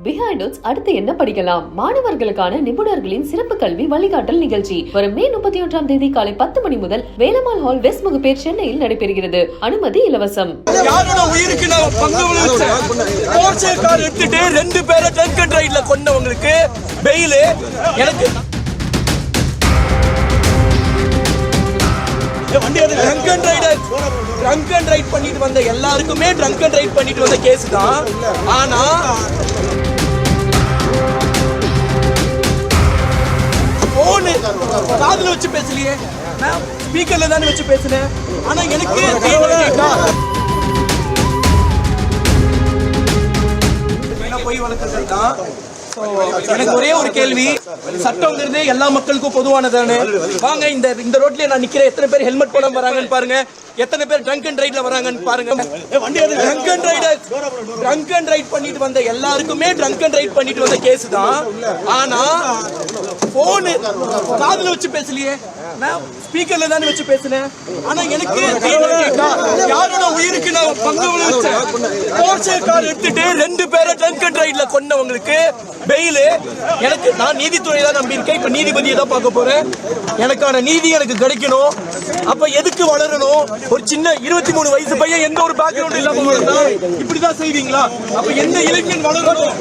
Behind notes அடுத்து என்ன படிக்கலாம் மாணவர்களுக்கான நிபுணர்களின் சிறப்பு கல்வி வழிகாட்டல் நிகழ்ச்சி வரும் மே 31ஆம் தேதி காலை 10 மணி முதல் வேலம்மாள் ஹால் வெஸ்ட் முகப்பேர் சென்னையில் நடைபெறுகிறது. அனுமதி இலவசம். யாரோட உயிருக்கு நான் பங்கு வகிச்சேன். போர்ச்சே கார் எடுத்துட்டு 2 பேரை ட்ரங்க் அண்ட் ரைட்ல கொண்டவங்களுக்கு பெயில் எனக்கு ட்ரங்க் அண்ட் ரைட் பண்ணிட்டு வந்த எல்லாருக்குமே ட்ரங்க் அண்ட் ரைட் பண்ணிட்டு வந்த கேஸ் தான். ஆனா போனு காதுல வச்சு பேசலையே, நான் ஸ்பீக்கர்ல தானே வச்சு பேசினேன். ஆனா எனக்கு போய் வளர்க்கறது தான். எனக்கு ஒரே ஒரு கேள்வி, சட்டம்ங்கிறது எல்லா மக்களுக்கும் பொதுவானதானே? வாங்க இந்த ரோட்லயே நான் நிக்கிறேன், எத்தனை பேர் ஹெல்மெட் போடாம வராங்கன்னு பாருங்க, எத்தனை பேர் ட்ரங்க் அண்ட் ரைட்ல வராங்கன்னு பாருங்க. ட்ரங்க் அண்ட் ரைட் பண்ணிட்டு வந்த எல்லாருக்குமே ட்ரங்க் அண்ட் ரைட் பண்ணிட்டு வந்த கேஸ் தான். ஆனா போனு காதுல வச்சு பேசலையே, நான் ஸ்பீக்கர்ல தானே வச்சு பேசினேன். ஆனா எனக்கு யாரோட உயிருக்கு நான் பங்கு வகிச்சேன். போர்ச்சே கார் எடுத்துட்டு 2 பேரை ட்ரங்க் அண்ட் ரைட்ல கொண்டவங்களுக்கு பெயில் எனக்கு. நான் நீதித்துறை தான் நம்பி இருக்கேன். இப்ப நீதிபதியை தான் பார்க்க போறேன். எனக்கான நீதி எனக்கு கிடைக்கணும். அப்ப எதுக்கு வளரணும்? ஒரு சின்ன 23 வயசு பையன் எந்த ஒரு பேக்ரவுண்ட் இல்லாம வளர்ந்தா இப்படிதான் செய்வீங்களா? அப்ப எந்த இளைஞன் வளரணும்?